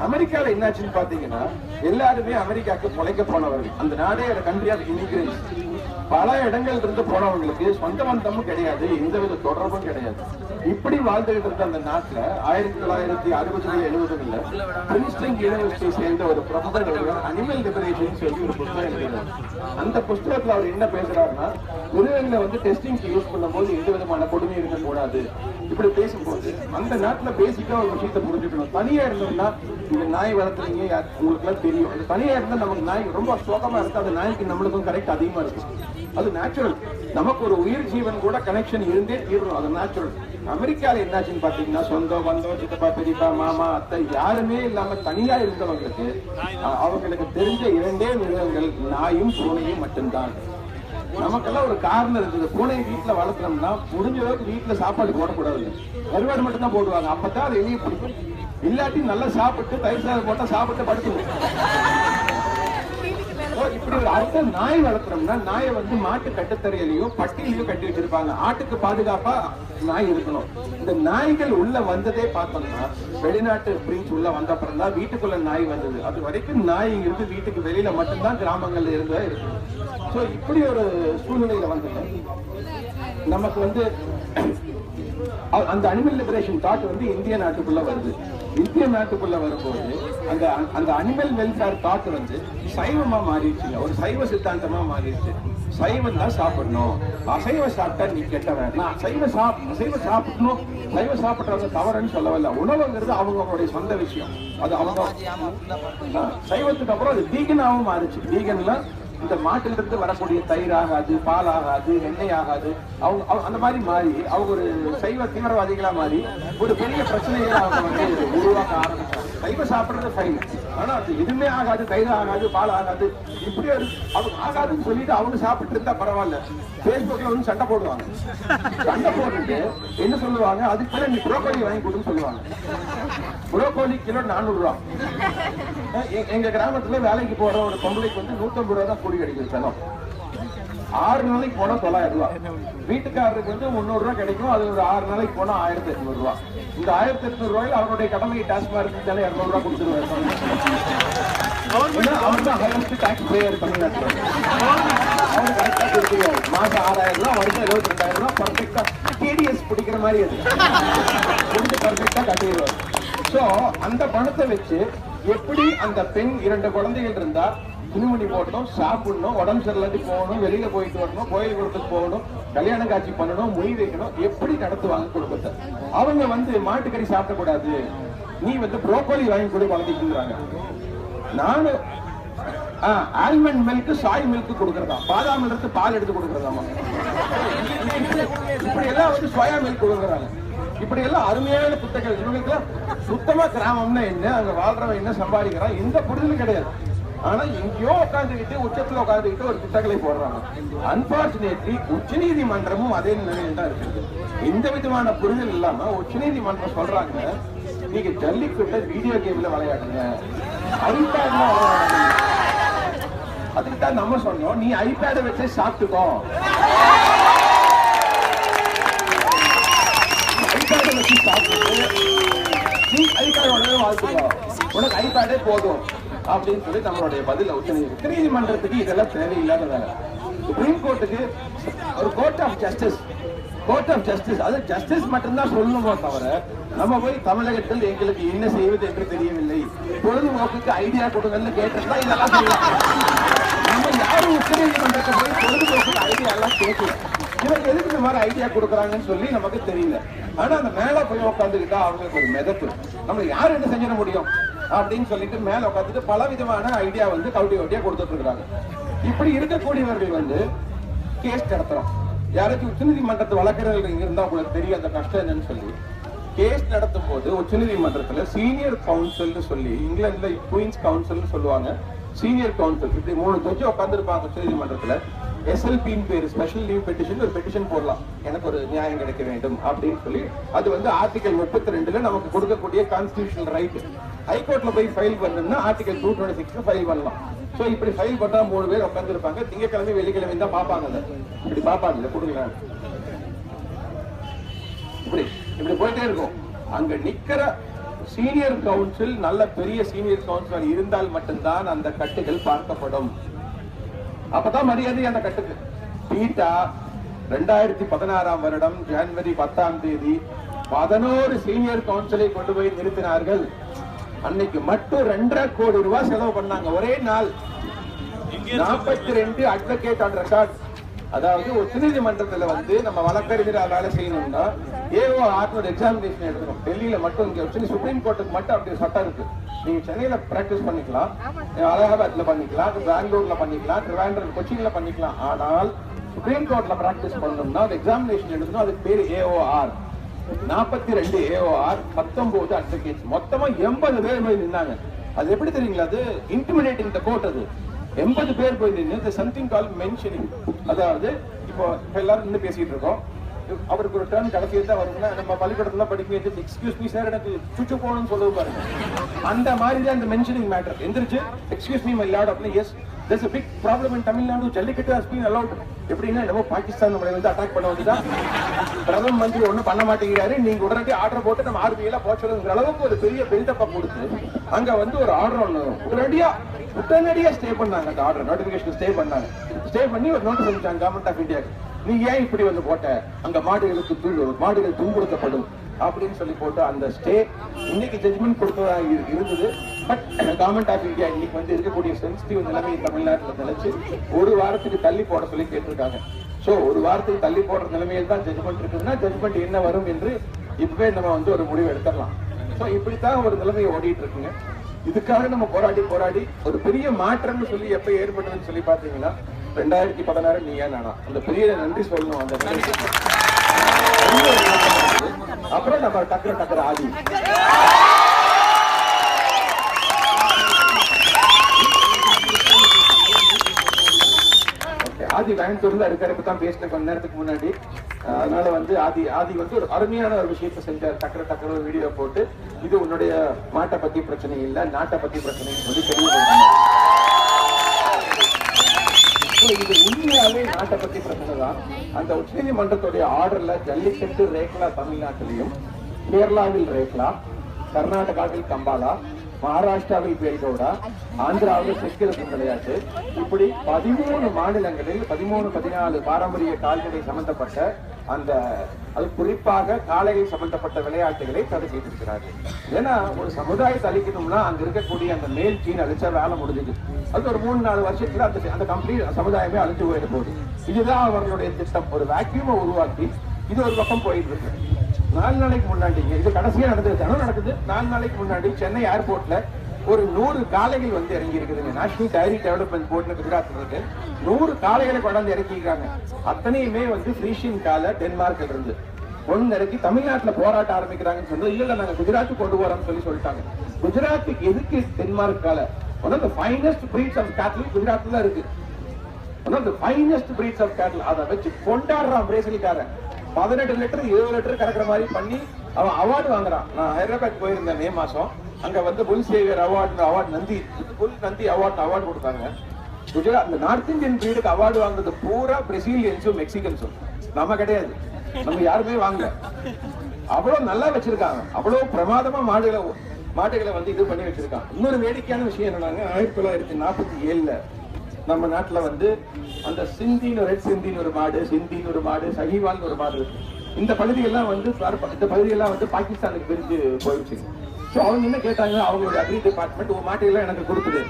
அமெரிக்கால என்னாச்சுன்னு பாத்தீங்கன்னா எல்லாருமே அமெரிக்காவுக்கு பொழைக்க போனவர்கள். அந்த நாடே கண்ட்ரி ஆஃப் இமிகிரேஷன். பல இடங்கள் இருந்து போனவங்களுக்கு சொந்த பந்தமும் கிடையாது, எந்தவித தொடர்பும் கிடையாது. இப்படி வாழ்ந்துகிட்டு இருந்த அந்த நாட்டுல 1960 70 பிரின்ஸ்டன் யூனிவர்சிட்டி சேர்ந்த ஒரு ப்ரொஃபசர் அனிமல் லிபரேஷன் சொல்லி ஒரு புத்தகம் எழுதினார். அந்த புத்தகத்துல அவர் என்ன பேசுறாருன்னா, மிருகங்களை வந்து டெஸ்டிங்க்கு யூஸ் பண்ணும்போது எந்த விதமான கொடுமை இருக்கக்கூடாது. இப்படி பேசும்போது அந்த நாட்டுல பேசிக்கா ஒரு விஷயத்தை புரிஞ்சுக்கணும். தனியா இருந்தோம்னா இந்த நாய் வளர்த்துறீங்க உங்களுக்கு எல்லாம் தெரியும். அந்த தனியா இருந்தா நமக்கு நாய் ரொம்ப சோகமா இருக்கு, அந்த நாய்க்கு நம்மளுக்கும் கரெக்ட் அதிகமா இருக்கு. அது நேச்சுரல். நமக்கு ஒரு உயிர் ஜீவன் கூட கனெக்ஷன் இருந்தே தீரணும், அது நேச்சுரல். அமெரிக்கால என்னாச்சுன்னு பாத்தீங்கன்னா சொந்தம் பந்தம் சித்தப்பா பெரியப்பா மாமா அத்தை யாருமே இல்லாம தனியா இருந்தவங்களுக்கு அவங்களுக்கு தெரிஞ்ச 2 மிருகங்கள் நாயும் பூனையும் மட்டும்தான். நமக்கெல்லாம் ஒரு காரணம் இருக்குது. பூனை வீட்டுல வளர்த்தோம்னா முடிஞ்ச அளவுக்கு வீட்டுல சாப்பாடு போடக்கூடாது, கருவாடு மட்டும் தான் போடுவாங்க. அப்பதான் அது எளிய பிடிக்கும். இல்லாட்டி நல்லா சாப்பிட்டு தயிர் சாதம் போட்டா சாப்பிட்டு படுத்துடும். இப்படி ஒரு அடுத்த நாய் வளர்த்துறோம்னா நாயை வந்து மாட்டு கட்டுத்தரையிலையும் பட்டியலையும் கட்டி வச்சிருப்பாங்க. ஆட்டுக்கு பாதுகாப்பா நாய் இருக்கணும். இந்த நாய்கள் உள்ள வந்ததே பார்த்தோம்னா வெளிநாட்டு பிரின்ஸ் உள்ள வந்த அப்புறம் தான் வீட்டுக்குள்ள நாய் வந்தது. அது வரைக்கும் நாய் இருந்து வீட்டுக்கு வெளியில மட்டும்தான் கிராமங்கள்ல இருந்தே இருக்கு. சோ இப்படி ஒரு சூழ்நிலையில வந்து நமக்கு வந்து அந்த அனிமல் லிபரேஷன் தாட் வந்து இந்திய நாட்டுக்குள்ள வருது. இந்திய நாட்டுக்குள்ள வரும்போது அந்த அனிமல் வெல்ஃபேர் தாட் வந்து சைவமா மாறிடுச்சு, ஒரு சைவ சித்தாந்தமா மாறிடுச்சு. சைவம் தான் சாப்பிடணும், அசைவ சாப்பிட்டா நீ கெட்டவன். நான் அசைவ சாப்பிடணும், சைவ சாப்பிடுறவங்க தவறுன்னு சொல்லவில்லை. உணவுங்கிறது அவங்களுடைய சொந்த விஷயம். அது அவங்க சைவத்துக்கு அப்புறம் அது வீகனாவும் மாறிச்சு. வீகன்ல இந்த மாட்டிலிருந்து வரக்கூடிய தயிர் ஆகாது, பால் ஆகாது, எண்ணெய் ஆகாது. அவங்க அந்த மாதிரி மாறி அவங்க ஒரு சைவ தீவிரவாதிகளா மாறி ஒரு பெரிய பிரச்சனைகளை அவங்க வந்து உருவாக்க ஆரம்பிச்சாங்க. சைவ சாப்பிடுறது ஃபைன், ஆனா அது எதுவுமே ஆகாது, தயிர் ஆகாது, பால் ஆகாது, இப்படி ஒரு அவங்க ஆகாதுன்னு சொல்லிட்டு அவங்க சாப்பிட்டு இருந்தா பரவாயில்ல. பேஸ்புக்ல வந்து சண்டை போடுவாங்க. சண்டை போட்டுட்டு என்ன சொல்லுவாங்க, அதுக்கு மேல நீ புரோக்கோலி வாங்கி கொடுன்னு சொல்லுவாங்க. புரோக்கோலி கிலோ 400 ரூபா. எங்க கிராமத்துல வேலைக்கு போற ஒரு பொம்பளைக்கு வந்து 150 ரூபா தான் கூலி கிடைக்கும் செலவு. 6 நாளைக்கு போனா 900 ரூபா. வீட்டுக்காரருக்கு வந்து 300 ரூபா கிடைக்கும். அது ஒரு 6 நாளைக்கு போனா 1800 ரூபா. இந்த 1800 ரூபாயில அவருடைய கடமை டாஸ்மார்க் 200 ரூபா கொடுத்துருவாரு. அவர் தான் ஹையஸ்ட் டாக்ஸ் பேயர் தமிழ்நாட்டில். அவரு கரெக்டா கொடுத்துருவாரு. மாசம் 6000 ரூபா, வருஷம் 72,000 ரூபா பர்ஃபெக்டா டிடிஎஸ் பிடிக்கிற மாதிரி அது கொடுத்து பர்ஃபெக்டா கட்டிடுவாரு. சோ அந்த பணத்தை வச்சு எப்படி அந்த பெண் 2 குழந்தைகள் இருந்தா துணிமணி போடணும், சாப்பிடணும், உடம்பு சரியில்லாட்டி போகணும், வெளியில போயிட்டு வரணும், கோயில் குளத்துக்கு போகணும், கல்யாண காட்சி பண்ணணும், மொய் வைக்கணும், எப்படி நடத்துவாங்க குடும்பத்தை? அவங்க வந்து மாட்டுக்கறி சாப்பிடக்கூடாது, நீ வந்து புரோக்கோலி வாங்கி கூட குழந்தைக்குறாங்க. நானு ஆல்மண்ட் மில்க் சாய் மில்க் கொடுக்கறதா, பாதாம் எடுத்து பால் எடுத்து கொடுக்கறதாமா, இப்படி எல்லாம் வந்து சோயா மில்க் கொடுக்கறாங்க. இப்படி எல்லாம் அருமையான புத்தகங்கள். இவங்களுக்குலாம் சுத்தமா கிராமம்னா என்ன, அங்க வாழ்றவன் என்ன சம்பாதிக்கிறான், எந்த புரிதலும் கிடையாது. ஆனா எங்கேயோ உட்காந்துக்கிட்டு உச்சத்துல உட்காந்துக்கிட்டு ஒரு புத்தகங்களை போடுறாங்க. அன்பார்ச்சுனேட்லி உச்சநீதிமன்றமும் அதே நிலையில் தான் இருக்குது. எந்த விதமான புரிதல் இல்லாம உச்சநீதிமன்றம் சொல்றாங்க, நீங்க ஜல்லிக்கட்டை வீடியோ கேம்ல விளையாடுங்க, ஐபேட்ல விளையாடுங்க. அதுக்கு தான் நம்ம சொன்னோம், நீ ஐபேடை வச்சே சாப்பிட்டுக்கோ, ஐபேடை வச்சு சாப்பிட்டு நீ ஐபேடோட வாழ்த்துக்கோ, உனக்கு ஐபேடே போதும் அப்படின்னு சொல்லி நம்மளுடைய பதில உச்சநீதிமன்றத்துக்கு இதெல்லாம் தேவையில்லாத வேலை. சுப்ரீம் கோர்ட்டுக்கு ஒரு கோர்ட் ஆஃப் ஜஸ்டிஸ், அது ஜஸ்டிஸ் மட்டும்தான் சொல்லணுமோ தவிர நம்ம போய் தமிழகத்தில் எங்களுக்கு என்ன செய்வது என்று தெரியவில்லை, பொழுதுபோக்குக்கு ஐடியா கொடுங்கன்னு கேட்டா இதெல்லாம் சொல்லலாம். நம்ம யாரும் உச்சநீதிமன்றத்தை போய் பொழுதுபோக்குக்கு ஐடியா எல்லாம் கேட்கல. இவங்க எதுக்கு இந்த மாதிரி ஐடியா கொடுக்குறாங்கன்னு சொல்லி நமக்கு தெரியல. ஆனா அந்த மேல போய் உட்காந்துக்கிட்டா அவங்களுக்கு ஒரு மிதப்பு, நம்ம யாரும் என்ன செஞ்சிட முடியும் அப்படின்னு சொல்லிட்டு மேல உட்காந்துட்டு பல விதமான ஐடியா வந்து கவுட்டியா கொடுத்துட்டு இருக்காங்க. இப்படி இருக்கக்கூடியவர்கள் வந்து கேஸ் நடத்துறோம். யாராச்சும் உச்சநீதிமன்றத்து வழக்கறிஞர்கள் இருந்தா உங்களுக்கு தெரியும் அந்த கஷ்டம் என்னன்னு சொல்லி. கேஸ் நடத்தும் போது உச்சநீதிமன்றத்துல சீனியர் கவுன்சில் சொல்லி, இங்கிலாந்துல குயின்ஸ் கவுன்சில் சொல்லுவாங்க, சீனியர் கவுன்சில், இப்படி 3 ஜட்ஜ் உட்கார்ந்து இருப்பாங்க உச்சநீதிமன்றத்துல. SLPன்னு பேரு, ஸ்பெஷல் லீவ் பெட்டிஷன், ஒரு பெட்டிஷன் போடலாம், எனக்கு ஒரு நியாயம் கிடைக்க வேண்டும் அப்படின்னு சொல்லி. அது வந்து ஆர்டிகல் 32ல நமக்கு கொடுக்கக்கூடிய கான்ஸ்டிடியூஷனல் ரைட். ஹைகோர்ட்ல போய் ஃபைல் பண்ணணும்னா ஆர்டிகல் 226 ஃபைல் பண்ணலாம். சோ இப்படி ஃபைல் பண்ணா 3 பேர் உட்கார்ந்து இருப்பாங்க. திங்கக்கிழமை வெள்ளிக்கிழமை தான் பாப்பாங்க, இப்படி பாப்பாங்க, கொடுங்க இப்படி இப்படி போயிட்டே இருக்கும். அங்க நிக்கிற சீனியர் கவுன்சில் நல்ல பெரிய சீனியர் கவுன்சிலர் இருந்தால் மட்டும்தான் அந்த கட்டுகள் பார்க்கப்படும். அப்பதான் மரியாதை அந்த கட்டுக்கு. பீட்டா 2016 வருடம் ஜனவரி 10 11 சீனியர் கவுன்சிலை கொண்டு போய் நிறுத்தினார்கள். அன்னைக்கு மட்டும் 2.5 கோடி ரூபாய் செலவு பண்ணாங்க. ஒரே நாள் 42 அட்வொகேட் ஆன் ரெக்கார்ட். அதாவது உச்ச நீதிமன்றத்துல வந்து நம்ம வழக்கறிஞர் வேலை செய்யணும்னா AOR எக்ஸாமினேஷன் எடுக்கணும். டெல்லியில மட்டும், இங்க சுப்ரீம் கோர்ட்டுக்கு மட்டும் அப்படி சட்டம் இருக்கு. நீங்க சென்னையில பிராக்டிஸ் பண்ணிக்கலாம், அலகாபாத்ல பண்ணிக்கலாம், பெங்களூர்ல பண்ணிக்கலாம், திருவாண்டூர் கொச்சின்ல பண்ணிக்கலாம். ஆனால் சுப்ரீம் கோர்ட்ல பிராக்டிஸ் பண்ணணும்னா அது எக்ஸாமினேஷன் எடுக்கணும். அதுக்கு பேரு AOR. 42 AOR, 19 அட்வொகேட்ஸ், மொத்தமா 80 பேர் போய் நின்னாங்க. அது எப்படி தெரியுங்களா? அது இன்டிமிடேட்டிங் த கோர்ட். அது 80 பேர் போய் நின்று சம்திங் கால் மென்ஷனிங். அதாவது இப்போ எல்லாரும் நின்று பேசிட்டு இருக்கோம், அவருக்கு ஒரு டர்ன் கடைசியா தான் வரும்னா நம்ம பள்ளிக்கூடத்துல படிக்க எக்ஸ்கியூஸ் மீ சார் எனக்கு சுச்சு போகணும்னு சொல்லுவது பாருங்க. அந்த மாதிரி தான் இந்த மென்ஷனிங் மேட்டர். எந்திரிச்சு எக்ஸ்கியூஸ் மீ மை லார்ட் அப்படின்னு. Yes there's a big problem in Tamil Nadu. Jallikattu has been allowed. எப்படின்னா நம்ம பாகிஸ்தான் நம்மளை வந்து அட்டாக் பண்ண வந்துதான் பிரதம மந்திரி ஒண்ணும் பண்ண மாட்டேங்கிறாரு, நீங்க உடனே ஆர்டர் போட்டு நம்ம ஆர்பிஐல போச்சுங்கிற அளவுக்கு ஒரு பெரிய பில்டப்ப கொடுத்து அங்க வந்து ஒரு ஆர்டர் ஒண்ணு உடனடியா ஸ்டே பண்ணாங்க. அந்த ஆர்டர் நோட்டிபிகேஷன் ஸ்டே பண்ணாங்க. ஸ்டே பண்ணி ஒரு நோட்டீஸ் அனுப்பிச்சாங்க கவர்மெண்ட் ஆஃப் இந்தியாவுக்கு. நீ ஏன் இப்படி வந்து போட்ட, அங்க மாடுகள் துன்புறுத்தப்படும் அப்படின்னு சொல்லி போட்டு அந்த ஸ்டே இன்னைக்கு ஜட்மெண்ட் கொடுத்ததா இருந்தது. பட் கவர்மெண்ட் ஆஃப் இந்தியா இன்னைக்கு வந்து இருக்கக்கூடிய சென்சிட்டிவ் நிலைமை தமிழ்நாட்டில் நினைச்சு ஒரு வாரத்துக்கு தள்ளி போட சொல்லி கேட்டிருக்காங்க. சோ ஒரு வாரத்துக்கு தள்ளி போடுற நிலைமையில் தான் ஜட்மெண்ட் இருக்குதுன்னா ஜட்மெண்ட் என்ன வரும் என்று இப்பவே நம்ம வந்து ஒரு முடிவு எடுத்துடலாம். சோ இப்படித்தான் ஒரு நிலைமையை ஓடிட்டு இருக்குங்க. இதுக்காக நம்ம போராடி ஒரு பெரிய மாற்றம்னு சொல்லி எப்ப ஏற்பட்டதுன்னு சொல்லி பாத்தீங்கன்னா 2016 நீயா நானா அந்த பெரிய நன்றி சொல்லணும். அந்த அப்புறம் நம்ம டக்கர ஆதி ஆதி கோயம்புத்தூர்ல இருக்கிறப்ப தான் பேசின கொஞ்ச நேரத்துக்கு முன்னாடி. அதனால வந்து ஆதி வந்து ஒரு அருமையான ஒரு விஷயத்தை செஞ்சார். டக்கர ஒரு வீடியோ போட்டு இது உன்னுடைய மாட்டை பத்தி பிரச்சனை இல்லை, நாட்டை பத்தி பிரச்சனைன்னு சொல்லி தெளிவுபடுத்தினார். இது உண்மையாவே நாட்டை பத்தி பிரச்சனை தான். அந்த உச்ச நீதிமன்றத்துடைய ஆர்டர்ல ஜல்லிக்கட்டு ரேக்லா தமிழ்நாட்டிலையும், கேரளாவில் ரேக்லா, கர்நாடகாவில் கம்பாலா, மகாராஷ்டிராவில் பேல்கவுடா, ஆந்திராவில் செக்கிரத்து விளையாட்டு, இப்படி 13 மாநிலங்களில் 13-14 பாரம்பரிய கால்நடை சம்பந்தப்பட்ட அந்த அது குறிப்பாக காளைகள் சம்பந்தப்பட்ட விளையாட்டுகளை தடை செய்திருக்கிறார்கள். ஏன்னா ஒரு சமுதாயத்தை அழிக்கணும்னா அங்க இருக்கக்கூடிய அந்த மேல் ஜீன் அழிச்சா வேலை முடிஞ்சது. அது ஒரு 3-4 வருஷத்துல அந்த கம்ப்ளீட் சமுதாயமே அழிஞ்சு போயிட போகுது. இதுதான் அவர்களுடைய திட்டம். ஒரு வேக்யூமை உருவாக்கி இது ஒரு பக்கம் போயிட்டு இருக்கு. 4 நாளைக்கு முன்னாடி இது கடைசியா நடக்குது. 4 நாளைக்கு முன்னாடி சென்னை ஏர்போர்ட்ல ஒரு 100 காளைகள் வந்து இறங்கி இருக்குதுங்க. நேஷனல் டைரி டெவலப்மெண்ட் போர்டு குஜராத்ல இருக்கு. 100 காளைகளை கொண்டாந்து இறக்கிக்கிறாங்க. அத்தனையுமே வந்து ஃப்ரீஷியன் காலை டென்மார்க்ல இருந்து கொண்டு இறக்கி தமிழ்நாட்டுல போராட்ட ஆரம்பிக்கிறாங்கன்னு சொன்னது. இல்ல நாங்க குஜராத்துக்கு கொண்டு போறோம்னு சொல்லிட்டாங்க. குஜராத்துக்கு எதுக்கு டென்மார்க் காலை? One of the finest breeds of cattle குஜராத்ல இருக்கு. One of the finest breeds of cattle. அதை வச்சு கொண்டாடுறான் பிரேசில்காரன். 18 லிட்டர் 20 லிட்டர் கறக்கிற மாதிரி பண்ணி அவன் அவார்டு வாங்குறான். நான் ஹைதராபாத் போயிருந்தேன் மே மாசம். அங்க வந்து புல் சேவியர் அவார்டு நந்தி அவார்டு கொடுத்தாங்க. குஜராத் இந்த நார்த் இந்தியன் பிரீடுக்கு அவார்டு வாங்குறது பூரா பிரேசிலியன்ஸும் மெக்சிகன்ஸும். நம்ம கிடையாது, நம்ம யாருமே வாங்கல. அவ்வளவு நல்லா வச்சிருக்காங்க. அவ்வளவு பிரமாதமா மாடுகளை வந்து இது பண்ணி வச்சிருக்காங்க. இன்னொரு வேடிக்கையான விஷயம் என்னன்னாங்க, 1947 நம்ம நாட்டுல வந்து அந்த ரெட் சிந்தின்னு ஒரு மாடு, சிந்தின்னு ஒரு மாடு, சஹிவால்னு ஒரு மாடு இருக்கு. இந்த பகுதியெல்லாம் வந்து பாகிஸ்தானுக்கு பிரிஞ்சு போயிடுச்சு. ஸோ அவங்க என்ன கேட்டாங்க, அவங்களுடைய அக்ரி டிபார்ட்மெண்ட் ஒரு மாட்டையெல்லாம் எனக்கு கொடுக்குது.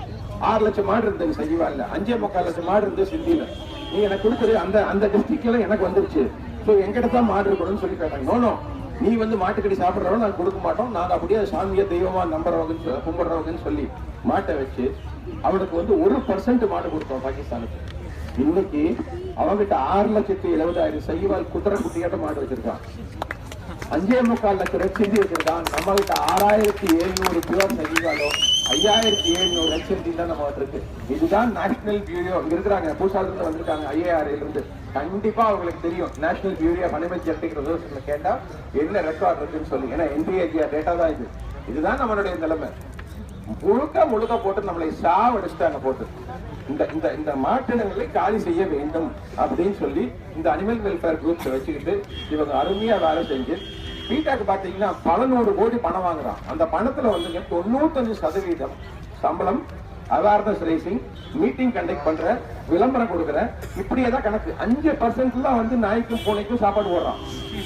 6 லட்சம் மாடு இருந்தது சஹிவால்ல, 5.25 லட்சம் மாடு இருந்தது சிந்தியில. நீ எனக்கு கொடுக்குது, அந்த டிஸ்ட்ரிக்ட்ல எனக்கு வந்துருச்சு. ஸோ எங்கிட்ட தான் மாடு இருக்கணும்னு சொல்லி கேட்டாங்க. நோ நீ வந்து மாட்டுக்கடி சாப்பிட்றவங்க நாங்கள் கொடுக்க மாட்டோம், நாங்க அப்படியே சாமியை தெய்வமா நம்புறவங்கன்னு கும்பிடுறவங்கன்னு சொல்லி மாட்டை வச்சு அவனுக்கு வந்து 1% மாடு கொடுத்தோம் பாகிஸ்தானுக்கு. இன்னைக்கு அவங்கிட்ட 6,70,000 சஹிவால் குதிரை குட்டியாட்ட மாடு வச்சிருக்கான். 5.25 லட்சம் ரெட் சிந்தி வச்சிருக்கான். நம்ம கிட்ட 6,700 பியூர் சஹிவாலோ 5,700 ரெட் சிந்தி தான் நம்ம இருக்கு. இதுதான் நேஷனல் பியூரோ. இங்க இருக்கிறாங்க பூசால இருந்து வந்திருக்காங்க, IARA இருந்து. கண்டிப்பா அவங்களுக்கு தெரியும் national bureau of animal genetic ரிசர்ச்ல கேட்டா என்ன ரெக்கார்ட் இருக்குன்னு சொல்லி. ஏன்னா NPHR டேட்டா தான் இது. இதுதான் நம்மளுடைய நிலைமை. முழுக்க போட்டு நம்மளை சாவடிச்சுட்டாங்க போட்டு. இந்த மாட்டினங்களை காலி செய்ய வேண்டும் அப்படின்னு சொல்லி இந்த அனிமல் வெல்ஃபேர் குரூப்ஸ் வச்சுக்கிட்டு இவங்க அருமையா வேலை செஞ்சு பிடாக் பாத்தீங்கன்னா பல 100 கோடி பணம் வாங்குறான். அந்த பணத்துல வந்து 95% சம்பளம், அவேர்னஸ் ரைசிங், மீட்டிங் கண்டக்ட் பண்ற, விளம்பரம் கொடுக்குற, இப்படியே தான் கணக்கு. 5% தான் வந்து நாய்க்கும் பூனைக்கும் சாப்பாடு போடுறான்,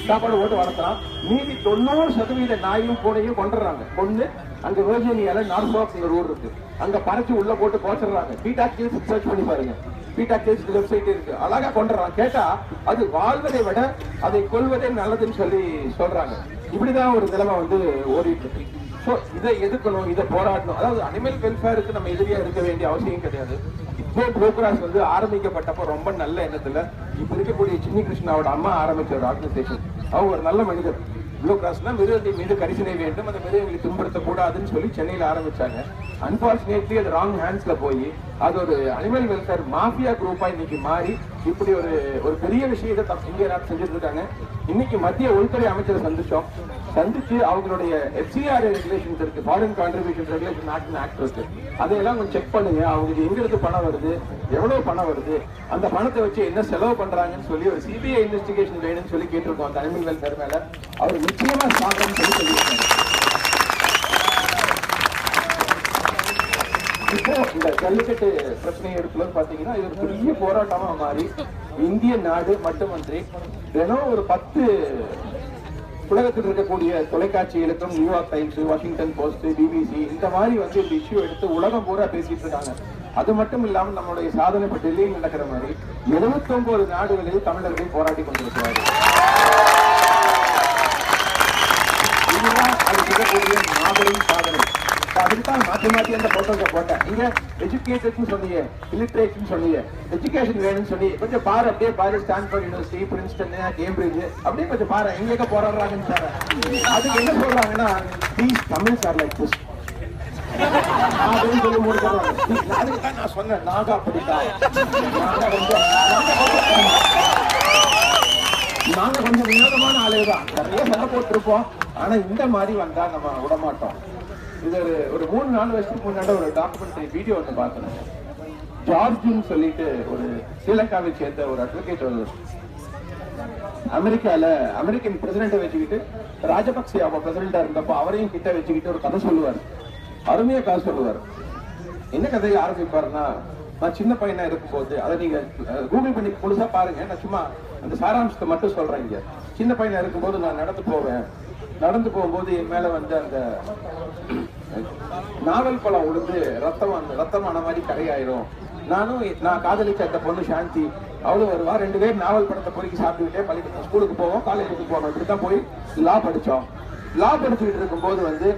சாப்பாடு போட்டு வளர்த்துறான். மீதி 90% நாயும் பூனையும் கொண்டுறாங்க. கொண்டு அங்க வெர்ஜீனியால நார்ஃபாக் ஒரு ஊர் இருக்கு, அங்க பறச்சு உள்ள போட்டு போச்சிடுறாங்க. பீடாக் கேஸ் சர்ச் பண்ணி பாருங்க, பீடாக் கேஸ் வெப்சைட் இருக்கு, அழகா கொண்டுறான். கேட்டா அது வாழ்வதை விட அதை கொல்வதே நல்லதுன்னு சொல்லி சொல்றாங்க. இப்படிதான் ஒரு நிலைமை வந்து ஓடிட்டு இருக்கு. சோ இதை எதிர்க்கணும், இதை போராடணும். அதாவது அனிமல் வெல்ஃபேருக்கு நம்ம எதிரியா இருக்க வேண்டிய அவசியம் கிடையாது. இப்போ ப்ளூ கிராஸ் வந்து ஆரம்பிக்கப்பட்டப்போ ரொம்ப நல்ல எண்ணத்துல இப்ப இருக்கக்கூடிய சின்னி கிருஷ்ணாவோட அம்மா ஆரம்பிச்ச ஒரு ஆர்கனைசேஷன். அவங்க ஒரு நல்ல மனிதர். ப்ளூ கிராஸ்னா மிருகத்தின் மீது கரிசனை வேண்டும், அந்த மிருகங்களை துன்புறுத்த கூடாதுன்னு சொல்லி சென்னையில ஆரம்பிச்சாங்க. அன்பார்ச்சுனேட்லி அது ராங் ஹேண்ட்ஸ்ல போய் அது ஒரு அனிமல் வெல்ஃபேர் மாஃபியா குரூப்பா இன்னைக்கு மாறி இப்படி ஒரு பெரிய விஷயத்தை இந்திய நாட்டு செஞ்சுட்டு இருக்காங்க. இன்னைக்கு மத்திய உள்துறை அமைச்சரை சந்திச்சு அவங்களுடைய FCRA ரெகுலேஷன்ஸ் இருக்கு, ஃபாரின் கான்ட்ரிபியூஷன் ரெகுலேஷன் ஆக்ட் இருக்கு, அதையெல்லாம் கொஞ்சம் செக் பண்ணுங்க. அவங்களுக்கு எங்க இருந்து பணம் வருது, எவ்வளவு பணம் வருது, அந்த பணத்தை வச்சு என்ன செலவு பண்றாங்கன்னு சொல்லி ஒரு CBI இன்வெஸ்டிகேஷன் வேணும்னு சொல்லி கேட்டிருக்கோம். அந்த அனிமல் வெல்ஃபேர் மேல அவர் நிச்சயமா சாப்பிடணும்னு சொல்லி சொல்லியிருக்காங்க. இப்போ இந்த ஜல்லிக்கட்டு பிரச்சனை எடுத்துல பாத்தீங்கன்னா இது ஒரு பெரிய போராட்டமா மாறி இந்திய நாடு மட்டுமன்றி தினம் ஒரு 10 உலகத்தில் இருக்கக்கூடிய தொலைக்காட்சிகளுக்கும் New York Times, Washington Post, BBC இந்த மாதிரி வந்து இந்த இஷ்யூ எடுத்து உலகம் பூரா பேசிட்டு இருக்காங்க. அது மட்டும் இல்லாமல் நம்மளுடைய சாதனை இப்ப டெல்லியில் நடக்கிற மாதிரி 79 நாடுகளில் தமிழர்கள் போராடி கொண்டிருக்கிறார்கள். இதுதான் அது மிகக்கூடிய மாபெரும் சாதனை. அதுக்குதான் மாற்றி மாற்றி அந்த போட்டோஸை போட்டேன். நீங்க எஜுகேட்டட்னு சொன்னீங்க, இலிட்ரேட்னு சொன்னீங்க, எஜுகேஷன் வேணும்னு சொல்லி கொஞ்சம் பாரு, அப்படியே பாரு, ஸ்டான்போர்ட் யூனிவர்சிட்டி, பிரின்ஸ்டன், கேம்பிரிட்ஜ் அப்படியே கொஞ்சம் பாரு எங்க போராடுறாங்கன்னு பாரு. அதுக்கு என்ன சொல்றாங்கன்னா these Tamils are like this அப்படின்னு சொல்லி முடிக்கிறாங்க. அதுக்குதான் நான் சொன்னேன், நாங்க அப்படித்தான், நாங்க கொஞ்சம் வினோதமான ஆளுதான், நிறைய சண்டை போட்டிருப்போம். ஆனா இந்த மாதிரி வந்தா நம்ம விடமாட்டோம். இது ஒரு 3-4 வருஷத்துக்கு முன்னாடி ஒரு டாக்குமெண்ட்ரி வீடியோ ஒன்று பார்த்தேன். ஜார்ஜுன்னு சொல்லிட்டு ஒரு ஸ்ரீலங்காவை சேர்ந்த ஒரு அட்வொகேட் அமெரிக்கன் பிரசிடென்ட்டை வச்சுக்கிட்டு ராஜபக்சே அவங்க பிரசிடென்டா இருந்தப்போ அவரையும் கிட்ட வச்சுக்கிட்டு ஒரு கதை சொல்லுவார். அருமையா கதை சொல்லுவார். என்ன கதையை ஆரம்பிப்பாருன்னா, நான் சின்ன பையனா இருக்கும் போது, அதை நீங்க கூகுள் பண்ணி முழுசா பாருங்க, நான் சும்மா அந்த சாராம்சத்தை மட்டும் சொல்றேன். இங்க சின்ன பையனா இருக்கும்போது நான் நடந்து போகும்போது என் மேல வந்து அந்த நாவல் பழம் உழுந்து ரத்தமான மாதிரி கரையாயிரும். நான் காதலிச்ச அந்த பொண்ணு சாந்தி, அவளும் வருவா, 2 பேர் நாவல் பழத்தை பொறுக்கி சாப்பிட்டுக்கிட்டே பள்ளிக்கூடம் ஸ்கூலுக்கு போவோம், காலேஜுக்கு போவோம். இப்படித்தான் போய் லா படிச்சோம். லா படிச்சுக்கிட்டு இருக்கும்போது வந்து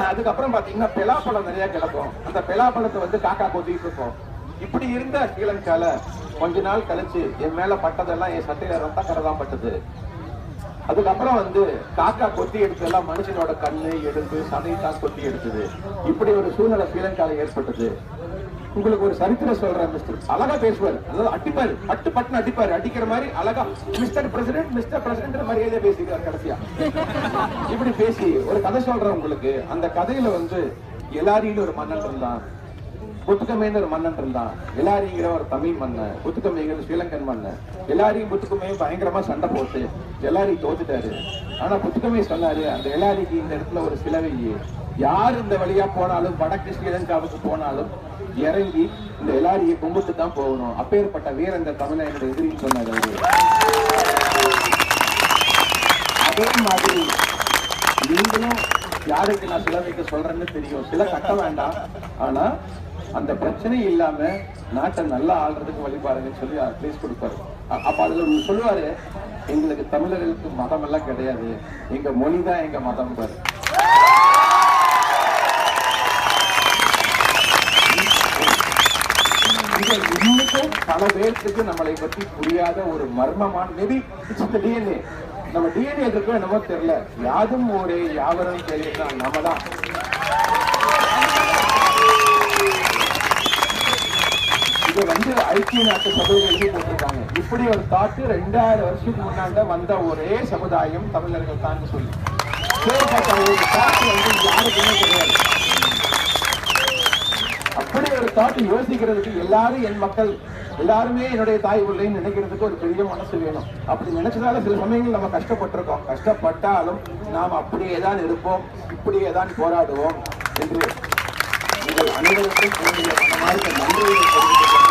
அதுக்கப்புறம் பாத்தீங்கன்னா பெலாப்பழம் நிறைய கிடக்கும். அந்த பெலாப்பழத்தை வந்து காக்கா கொத்திட்டு இருக்கும். இப்படி இருந்த ஸ்ரீலங்கால கொஞ்ச நாள் கழிச்சு என் மேல பட்டதெல்லாம் என் சட்டையில ரத்தக்கரை தான் பட்டது. அதுக்கப்புறம் வந்து காக்கா கொத்தி எடுத்ததெல்லாம் மனுஷனோட கண்ணு, எலும்பு, சதைத்தான் கொத்தி எடுத்தது. இப்படி ஒரு சூழ்நிலை ஸ்ரீலங்கால ஏற்பட்டது. உங்களுக்கு ஒரு சரித்திரம் சொல்றேன். மிஸ்டர் அழகா பேசுவார், அதாவது அடிப்பாரு, பட்டு அடிப்பாரு, அடிக்கிற மாதிரி அழகா மிஸ்டர் பிரசிடென்ட் மரியாதை பேசிக்கிறார். கடைசியா இப்படி பேசி ஒரு கதை சொல்றேன் உங்களுக்கு. அந்த கதையில வந்து எல்லாரியும் ஒரு மன்னன் இருந்தான், புத்துக்கமைன்னு ஒரு மன்னன் இருந்தான். எல்லாரிங்கிற ஒரு தமிழ் மன்னன், புத்துக்கமைங்கிற ஸ்ரீலங்கன் மன்னன். எல்லாரையும் புத்துக்கமையும் பயங்கரமா சண்டை போட்டு எல்லாரையும் தோத்துட்டாரு. ஆனா புத்துக்கமை சொன்னாரு, அந்த எல்லாரிக்கு இந்த இடத்துல ஒரு சிலவை, யார் இந்த வழியா போனாலும் வடக்கு ஸ்ரீலங்காவுக்கு போனாலும் இறங்கி இந்த எல்லாரையை கும்பிட்டு தான் போகணும். அப்பேற்பட்ட வீரன் இந்த தமிழன் என்னோட எதிரின்னு சொன்னாரு. அதே மாதிரி நீங்களும் யாருக்கு நான் சில வைக்க சொல்றேன்னு தெரியும், சில கட்ட வேண்டாம், ஆனா அந்த பிரச்சனை இல்லாம நாட்டை நல்லா ஆள்றதுக்கு வழி பாருங்கன்னு சொல்லி அட்வைஸ் கொடுப்பாரு. அப்ப அதுல சொல்லுவாரு, எங்களுக்கு தமிழர்களுக்கு மதம் எல்லாம் கிடையாது, எங்க மொழிதான் எங்க மதம் பாரு. இன்னைக்கும் பல பேருக்கு நம்மளை பற்றி புரியாத ஒரு மர்மமான, மேபி இட்ஸ் தி டிஎன்ஏ, நம்ம டிஎன்ஏ இருக்கோ என்னமோ தெரியல, யாதும் ஒரே யாவரும் கேள்விதான் நம்ம தான். இதை வந்து ஐக்கிய நாட்டு சபையில் எழுதி போட்டிருக்காங்க. இப்படி ஒரு தாட்டு 2000 வருஷத்துக்கு முன்னாண்ட வந்த ஒரே சமுதாயம் தமிழர்கள் தான் சொல்லி தாட்டு வந்து யாருக்குமே கிடையாது. அப்படி ஒரு தாட்டு யோசிக்கிறதுக்கு எல்லாரும் என் மக்கள் எல்லாருமே என்னுடைய தாய் பிள்ளைன்னு நினைக்கிறதுக்கு ஒரு பெரிய மனசு வேணும். அப்படி நினைச்சதால சில சமயங்கள் நம்ம கஷ்டப்பட்டிருக்கோம். கஷ்டப்பட்டாலும் நாம் அப்படியே தான் இருப்போம், இப்படியே தான் போராடுவோம் என்று உங்கள் அனைவருக்கும் என்னுடைய மனமார்ந்த நன்றியை தெரிவித்துக்